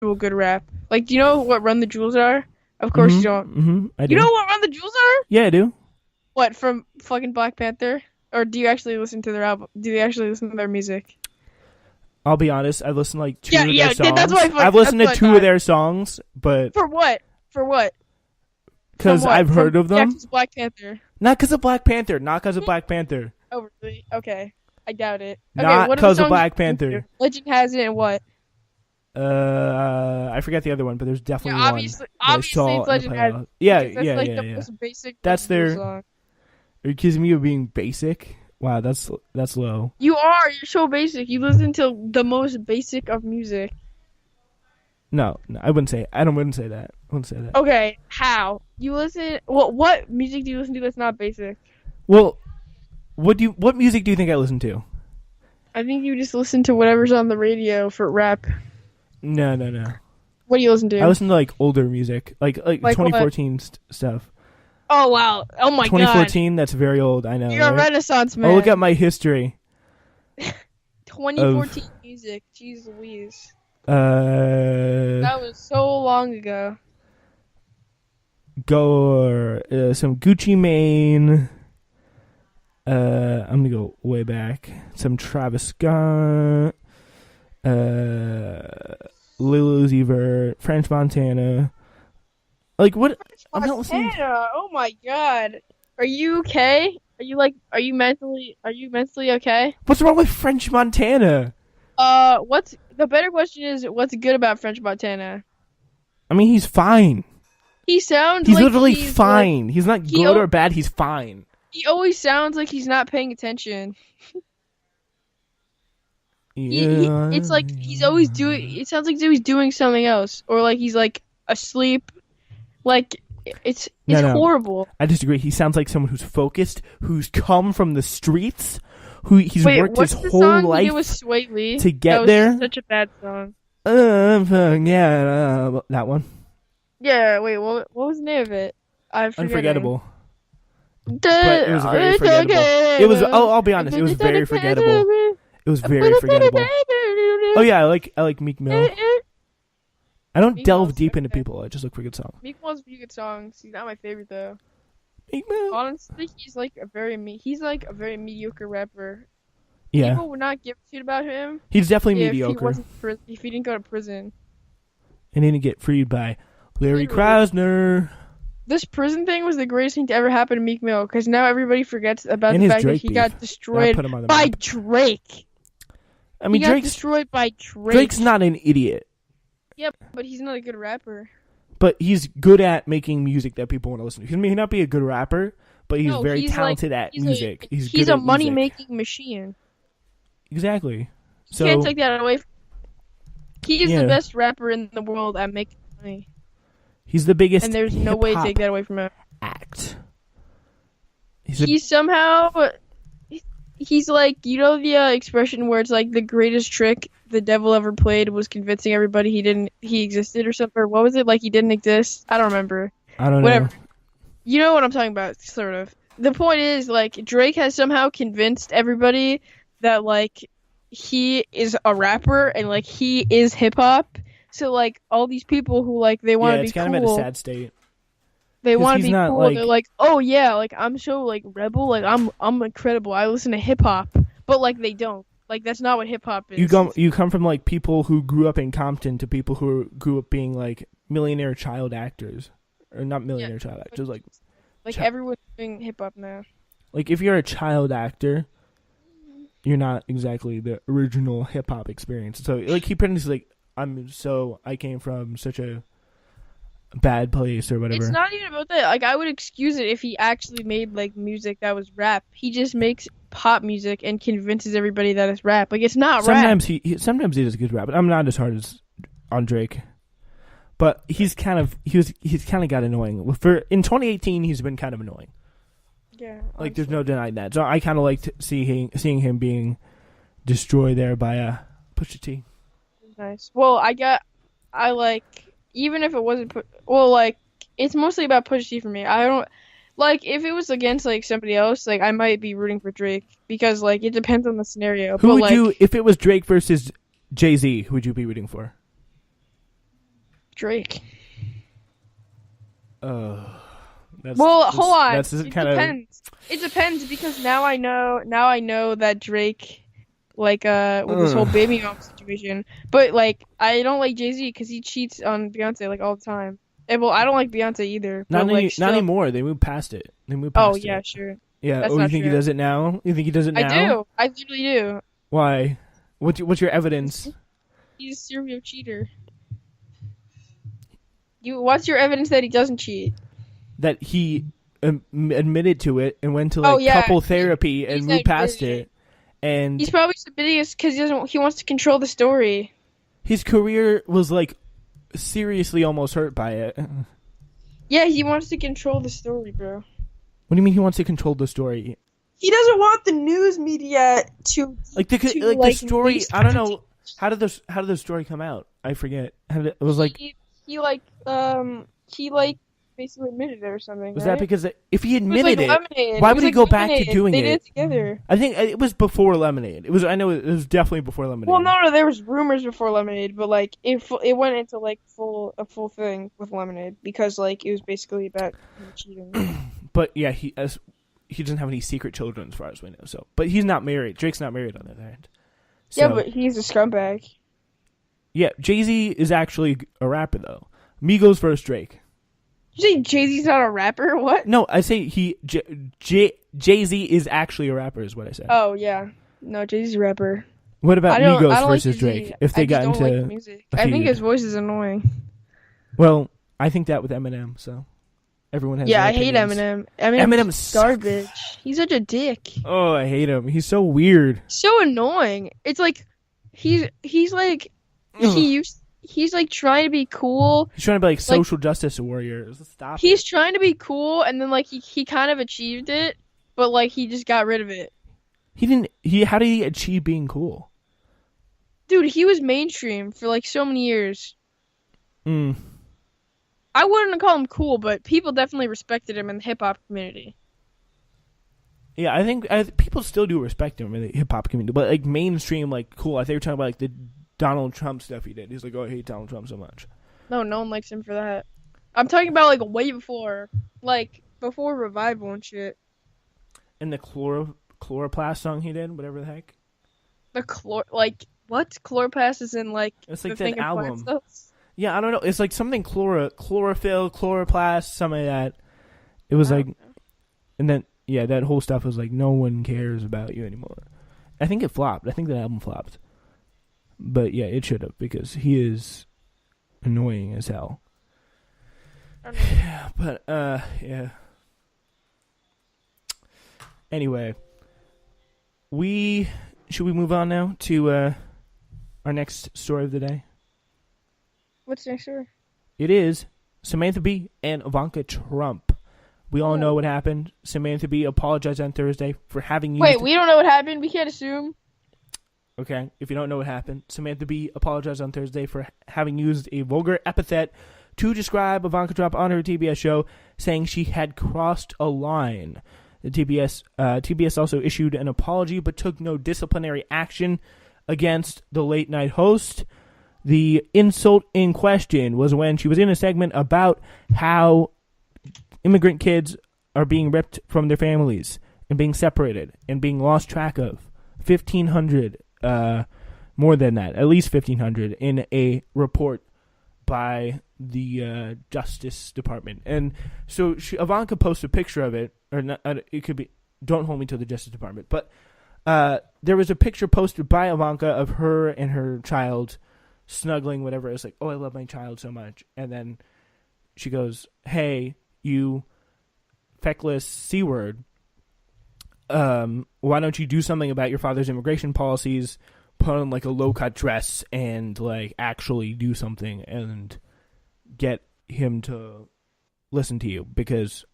good rap. Like, do you know what Run the Jewels are? Of course you don't. I You do. know what Run the Jewels are? Yeah, I do. What, from fucking Black Panther? Or do you actually listen to their album? Do you actually listen to their music? I'll be honest. I've listened to like two Yeah, of their yeah, that's what songs. I've listened to I two of thought. their songs, but For what? For what? From because what? I've heard of Yeah, them. 'cause Black Panther. Not because of Black Panther. Not because of Black Panther. Oh, really? Okay. I doubt it. Okay, Not what are the because of songs Black you listen to? Panther. Legend Has It and what? I forget the other one, but there's definitely Yeah, one obviously, that I obviously saw it's in the Legend Has It. playlist. Yeah, Because that's yeah, like yeah, the yeah. most basic That's Legend their. song. Are you accusing me of being basic? Wow, that's low. You are. You're so basic. You listen to the most basic of music. No, I wouldn't say. Wouldn't say that. I wouldn't say that. Okay, how? You listen. What music do you listen to that's not basic? Well, what music do you think I listen to? I think you just listen to whatever's on the radio for rap. No. What do you listen to? I listen to like older music, like Like 2014 stuff. Oh wow! Oh my god! 2014, that's very old. I know. You're a right? Renaissance man. Oh, look at my history. 2014 music. Jeez Louise. Uh, That was so long ago. some Gucci Mane. I'm gonna go way back. Some Travis Scott. Lil Uzi Vert, French Montana. Like what? I'm not listening. Montana. Oh my god. Are you okay? Are you mentally okay? What's wrong with French Montana? What's the better question is what's good about French Montana? I mean, he's fine. He sounds He's like literally he's fine. He's not good or bad. He's fine. He always sounds like he's not paying attention. Yeah. It's like he's always doing. It sounds like he's always doing something else, or like he's like asleep. Like it's No. horrible. I disagree. He sounds like someone who's focused, who's come from the streets, who he's worked his whole song life with Sway Lee? to get that was there. Such a bad song. That one. Yeah. Wait. What was the name of it? I forget. Unforgettable. But it was very forgettable. It was. I'll be honest. It was very forgettable. It was very forgettable. Oh yeah, I like Meek Mill. I don't Meek delve Mill's deep into okay. people. I just look for good songs. Meek Mill's pretty good songs. He's not my favorite though. Meek Mill. Honestly, he's like a very mediocre rapper. Yeah, People would not give a shit about him he's definitely if mediocre. if he didn't go to prison. And didn't get freed by Larry Literally. Krasner. This prison thing was the greatest thing to ever happen to Meek Mill because now everybody forgets about And the his fact that Drake he beef. got That destroyed put him on the by map. Drake. I mean, He got Drake's destroyed by Drake. Drake's not an idiot, Yep, but he's not a good rapper. but he's good at making music that people want to listen to. He may not be a good rapper, but he's No, very he's talented at he's music. He's He's good a at money music. making machine. Exactly. You So can't take that away. He is Yeah. the best rapper in the world at making money, he's the biggest. and there's no way to hip-hop take that away from him. act. He's somehow. He's like, you know the expression where it's like the greatest trick the devil ever played was convincing everybody he existed or something. Or what was it? Like he didn't exist? I don't remember. I don't Whatever. know. You know what I'm talking about, sort of. The point is, like, Drake has somehow convinced everybody that, like, he is a rapper and, like, he is hip-hop. So, like, all these people who, like, they want Yeah, to be it's kind cool. of at a sad state. They 'Cause want to he's be not, cool. like- They're like, oh, yeah, like, I'm so, like, rebel. Like, I'm incredible. I listen to hip-hop. But, like, they don't. Like, that's not what hip-hop is. You come from like people who grew up in Compton to people who grew up being like millionaire child actors, or not millionaire child actors. Like everyone's doing hip-hop now. if you're a child actor, you're not exactly the original hip hop experience. So like he pretty much like I came from such a bad place or whatever. It's not even about that. Like, I would excuse it if he actually made, like, music that was rap. He just makes pop music and convinces everybody that it's rap. Like, it's not rap. Sometimes he does a good rap, but I'm not as hard as on Drake. But he's kind of got annoying. In 2018 he's been kind of annoying. Yeah. Like there's no denying that. So I kind of liked seeing him being destroyed there by Pusha T. Nice. Well, I like, even if it wasn't, like, it's mostly about Pusha T for me. I don't, like, if it was against, like, somebody else, like, I might be rooting for Drake. Because, like, it depends on the scenario. Who but, would like, you, if it was Drake versus Jay-Z, who would you be rooting for? Drake. That's Well, hold on. That's It kind of depends. It depends because now I know. Now I know that Drake, like, with this whole baby mom situation. But like, I don't like Jay-Z because he cheats on Beyonce like all the time. And, well, I don't like Beyonce either. But like, not still. anymore. They moved past it. They moved Oh past yeah, it. sure. Yeah. That's Oh, you not think he true. does it now? You think he does it I now? do. I literally do. Why? What's your evidence? He's a serial cheater. What's your evidence that he doesn't cheat? That he admitted to it and went to Oh like yeah, couple therapy and moved past it. And he's probably submitting this because he wants to control the story. his career was like seriously almost hurt by it. Yeah, he wants to control the story, bro. What do you mean he wants to control the story? He doesn't want the news media to the story. I don't know how did the story come out? I forget. It was like he basically admitted it or something. Was right? that because if he admitted it, Lemonade. why would he go back to doing they it? They did it together. I think it was before Lemonade. I know it was definitely before Lemonade. Well, no, there was rumors before Lemonade, but like it went into like a full thing with Lemonade because like it was basically about cheating. But yeah, he doesn't have any secret children as far as we know. So, but he's not married. Drake's not married on the other hand. So, yeah, but he's a scumbag. Yeah, Jay-Z is actually a rapper though. Migos versus Drake. You say Jay-Z's not a rapper? What? No, I say Jay-Z is actually a rapper is what I said. Oh yeah, no, Jay-Z's a rapper. What about Migos versus like Drake? If they got into like music, I think his voice is annoying. Well, I think that with Eminem, so everyone has. Yeah, I opinions. hate Eminem. Eminem's garbage. He's such a dick. Oh, I hate him. He's so weird. So annoying. It's like he's like he's like trying to be cool. He's trying to be like social justice warrior. Stop. He's trying to be cool, and then like he kind of achieved it, but like he just got rid of it. He didn't. How did he achieve being cool? Dude, he was mainstream for like so many years. I wouldn't call him cool, but people definitely respected him in the hip hop community. Yeah, I think people still do respect him in the hip hop community, but like mainstream, like cool. I think you're talking about like the Donald Trump stuff he did. He's like, oh, I hate Donald Trump so much. No one likes him for that. I'm talking about like way before, like before Revival and shit. And the chloroplast song he did, whatever the heck. What? Chloroplast is in like it's like the that album. Yeah, I don't know. It's like something chlorophyll, chloroplast, something like that. It was like, and then yeah, that whole stuff was like, no one cares about you anymore. I think it flopped. I think that album flopped. But yeah, it should have because he is annoying as hell. Yeah, but yeah. Anyway, should we move on now to our next story of the day? What's the next story? It is Samantha Bee and Ivanka Trump. We all know what happened. Samantha Bee apologized on Thursday for having used... Wait, we don't know what happened? We can't assume? Okay, if you don't know what happened, Samantha Bee apologized on Thursday for having used a vulgar epithet to describe Ivanka Trump on her TBS show, saying she had crossed a line. The TBS also issued an apology but took no disciplinary action against the late night host. The insult in question was when she was in a segment about how immigrant kids are being ripped from their families and being separated and being lost track of. 1,500, more than that, at least 1,500 in a report by the Justice Department. And so Ivanka posted a picture of it, or not, it could be, don't hold me to the Justice Department, but there was a picture posted by Ivanka of her and her child snuggling, whatever. It's like, oh, I love my child so much. And then she goes, hey, you feckless C-word, why don't you do something about your father's immigration policies, put on like a low-cut dress and like actually do something and get him to listen to you because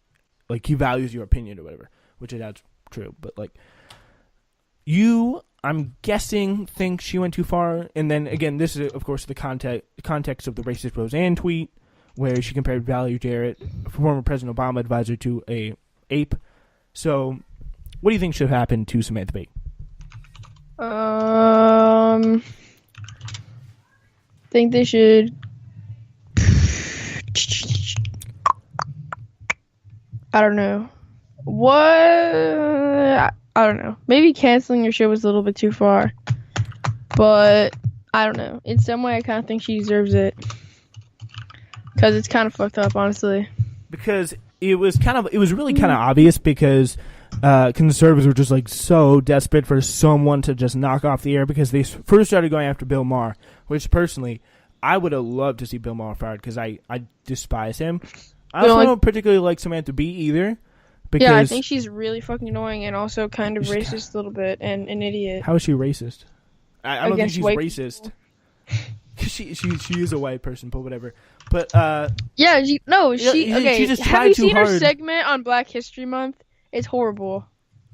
like he values your opinion or whatever, which that's true. But like I'm guessing, think she went too far. And then again, this is of course the context of the racist Roseanne tweet where she compared Valerie Jarrett, former President Obama advisor, to a ape. So what do you think should happen to Samantha Bee? Think they should. I don't know. What? I don't know. Maybe canceling your show was a little bit too far. But I don't know. In some way, I kind of think she deserves it. Because it's kind of fucked up, honestly. Because it was really kind of obvious because conservatives were just like so desperate for someone to just knock off the air because they first started going after Bill Maher, which personally, I would have loved to see Bill Maher fired because I despise him. I also don't particularly like Samantha Bee either. Because yeah, I think she's really fucking annoying and also kind of racist a little bit and an idiot. How is she racist? I don't think she's racist. She is a white person, but whatever. But yeah, she just tried have you too seen hard. her segment on Black History Month? It's horrible.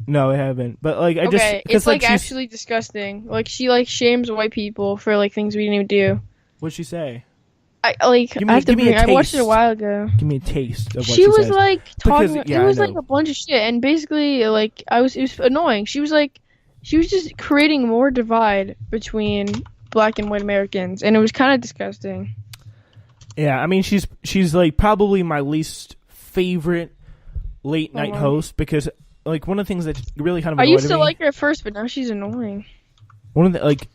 No, I haven't. But like, it's like actually disgusting. Like she like shames white people for like things we didn't even do. What'd she say? I watched it a while ago. Give me a taste of what she was says. like talking. Because, yeah, it was like a bunch of shit, and basically like it was annoying. She was just creating more divide between Black and white Americans, and it was kind of disgusting. Yeah, I mean she's like probably my least favorite late night host because like one of the things that really kind of I annoyed used to me, like her at first, but now she's annoying. One of the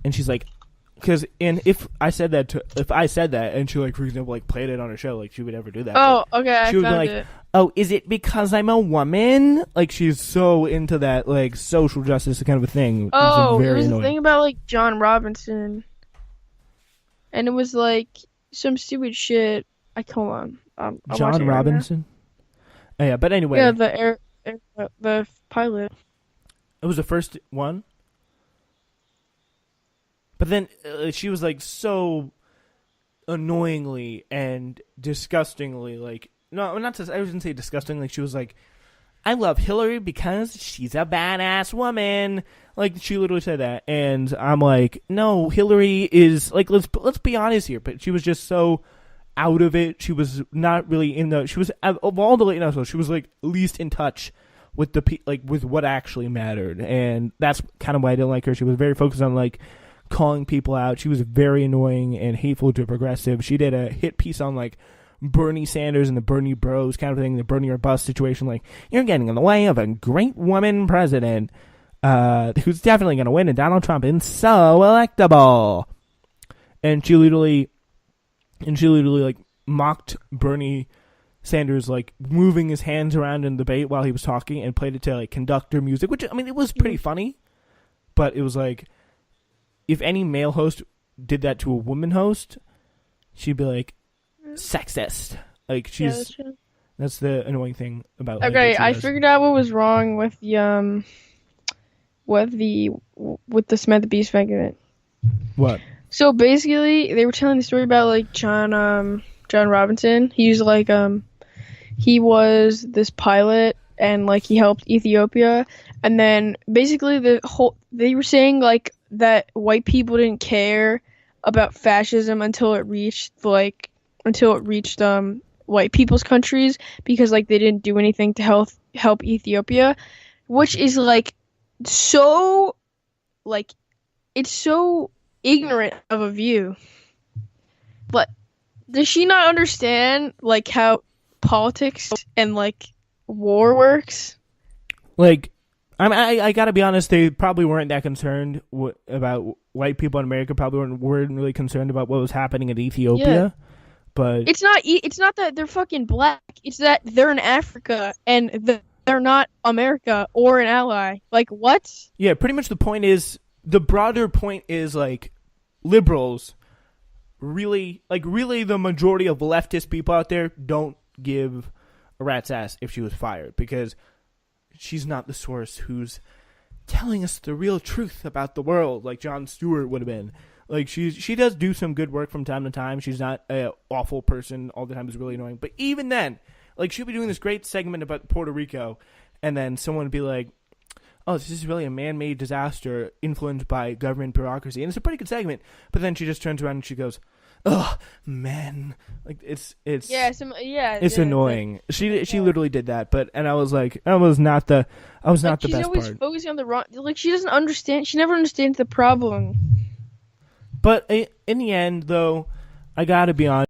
and she's like. If I said that and she like for example like played it on her show, like she would never do that. Oh, okay, she would be like, it. "Oh, is it because I'm a woman?" Like she's so into that like social justice kind of a thing. Oh, it was a thing about like John Robinson, and it was like some stupid shit. Hold on, John Robinson. Oh, yeah, but anyway, yeah, the pilot. It was the first one. But then she was like so annoyingly and disgustingly like I wouldn't say disgusting. Like she was like, I love Hillary because she's a badass woman. Like she literally said that, and I'm like, no, Hillary is like let's be honest here. But she was just so out of it. She was not really she was of all the late night shows, she was like least in touch with with what actually mattered, and that's kind of why I didn't like her. She was very focused on like calling people out. She was very annoying and hateful to progressive. She did a hit piece on like Bernie Sanders and the Bernie Bros kind of thing, the Bernie or bust situation. Like, you're getting in the way of a great woman president who's definitely going to win, and Donald Trump is so electable. And she literally like mocked Bernie Sanders like moving his hands around in debate while he was talking and played it to like conductor music, which I mean it was pretty funny, but it was like, if any male host did that to a woman host, she'd be like sexist. Like that's the annoying thing about. Okay, I figured out what was wrong with the Samantha Bee segment. What? So basically, they were telling the story about like John Robinson. He's like he was this pilot and like he helped Ethiopia, and then basically they were saying like that white people didn't care about fascism until it reached white people's countries because like they didn't do anything to help Ethiopia, which is like so like it's so ignorant of a view. But does she not understand like how politics and like war works? Like I gotta be honest, they probably weren't that concerned about white people in America. Probably weren't really concerned about what was happening in Ethiopia. Yeah. But it's not that they're fucking black. It's that they're in Africa and they're not America or an ally. Like what? Yeah, pretty much the broader point is like liberals really the majority of leftist people out there don't give a rat's ass if she was fired because she's not the source who's telling us the real truth about the world like Jon Stewart would have been. Like she does do some good work from time to time. She's not an awful person all the time. Is really annoying. But even then, like she'll be doing this great segment about Puerto Rico, and then someone would be like, "Oh, this is really a man-made disaster influenced by government bureaucracy," and it's a pretty good segment. But then she just turns around and she goes, "Oh man," like it's annoying. She literally did that, and I was like, I was not the best part. She's always focusing on the wrong. Like she doesn't understand. She never understands the problem. But in the end, though, I gotta be honest.